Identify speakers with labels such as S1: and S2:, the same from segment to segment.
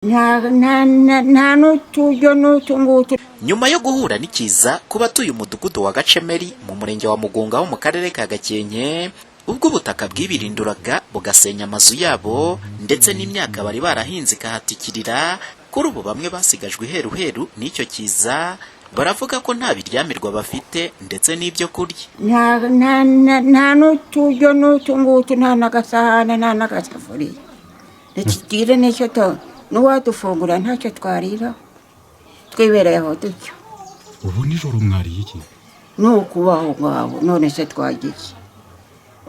S1: nta n'uturyo n'utu ngutu.
S2: Nyuma yo guhura n'ikiza ku batuye umudugudu wa Gacemeri mu murenge wa Mugunga wo mu karere ka Gakenke, ubwo ubutaka bwibirinduraga bugasenya amazu yabo ndetse n'imyaka bari barahinze ikahatikirira, kuri ubu bamwe basigajwe iheruheru n'icyo kiza, baravuga ko nta biryamirwa bafite ndetse n'ibyo kurya.
S1: nta n'uturyo n'utu ngutu, nta n'agasahane, nta n'agasafuriya. Ntikigire n'icyo n'uwadufungura ntacyo twarira, twibereye aho dutyo.
S3: Ubu nijoro mwariye iki?
S1: Ni ukubaho ngaho, none se twagiye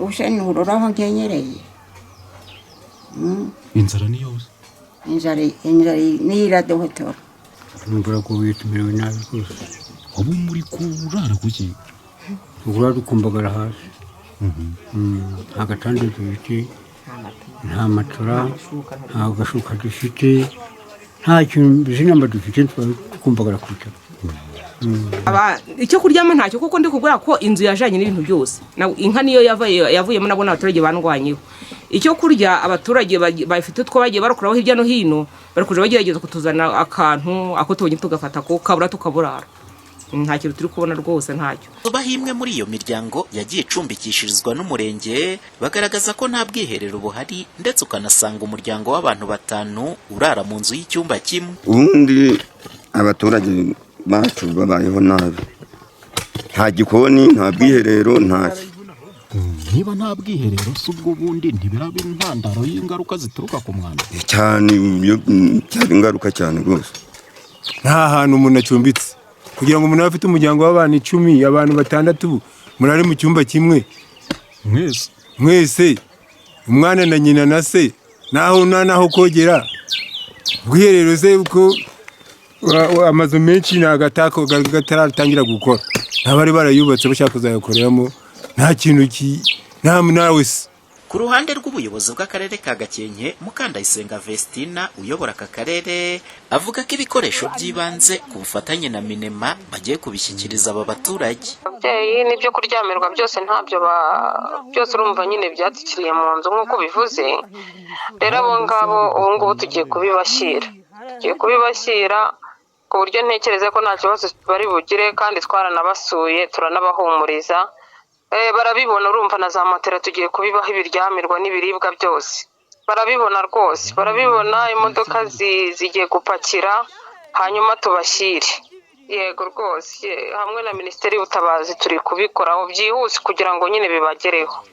S1: ubuse nturura aho nkenyereye.
S3: Inzara ni yose?
S1: Inzara niyo iraduhotora.
S4: Numva ko witumerewe nabi rwose.
S3: Ubu muri kurara kuki?
S4: Urara ukumbagara hasi. Nta gatanda dufite, nta matora, nta gashuka dufite, nta kintu zinamba dufite, twukumbagara kuca.
S5: Icyo kuryama ntacyo kuko ndi kugura ko inzu yajanye n'ibintu byose. Inka niyo yavuyemo nabo n'abaturage bandwanyeho. Icyo kurya abaturage bafite two bagiye barukuraho hirya no hino, bari kuje bagerageza kutuzana akantu ako tubonye tugafata ko kabura tukaburara. Nta kintu turi kubona rwose ntacyo.
S2: Bahimwe muri iyo miryango yagiye icumbikishirizwa n'umurenge, bagaragaza ko nta bwiherero buhari ndetse ukanasanga umuryango w'abantu 5 urara mu nzu y'icyumba kimwe.
S6: Ubundi abaturage bacu babayeho nabi, nta gikoni, nta bwiherero, ntacyo.
S3: Niba nta bwiherero subwo bundi ntibiraba intandaro y'ingaruka zituruka ku mwanda
S6: cyane, cyari ingaruka cyane rwose.
S7: Nta hantu umuntu acumbitse kugira ngo umuntu afite umuryango w'abantu 10, abantu 6 murare mu cyumba kimwe mwese, umwana na nyina na se, naho kogera. Bwiherero se uko amazu menshi nagatako gataratangira gukora, nabari barayubatse bashaka kuzayakoreramo, nta kintu nawe se.
S2: Ku ruhande rw'ubuyobozi bw'akarere ka Gakenke, Mukandayisenga Vestina uyobora aka karere avuga ko ibikoresho by'ibanze ku bufatanye na Minema bagiye kubishyikiriza aba baturage.
S8: N'ibyo kuryamirwa byose ntabyo byose urumva nyine byatikiriye mu nzu nk'uko bivuze. Rero abo ngabo ubu ngubu tugiye kubibashyira ku buryo ntekereza ko nta kibazo bari bugire, kandi twaranabasuye turanabahumuriza. Barabibona, urumva na za matera tugiye kubibaho ibiryamirwa n'ibiribwa byose. Barabibona rwose, barabibona, imodoka zigiye gupakira hanyuma tubashyire. Yego rwose, hamwe na Minisiteri y'Ubutabazi turi kubikoraho byihuse kugira ngo nyine bibagereho.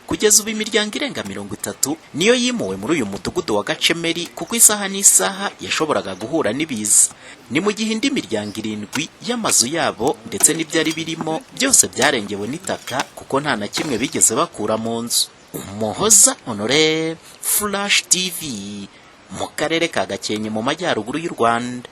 S2: Kugeza ubu imiryango irenga 30 niyo yimuwe muri uyu mudugudu wa Gacemeri, kuko isaha n'isaha yashoboraga guhura n'ibiza. Ni mu gihe indi miryango 7 y'amazu yabo ndetse n'ibyari birimo byose byarengewe n'itaka, kuko nta na kimwe bigeze bakura mu nzu. Umuhoza Honore, Flash TV, mu karere ka Gakenke mu majyaruguru y'u Rwanda.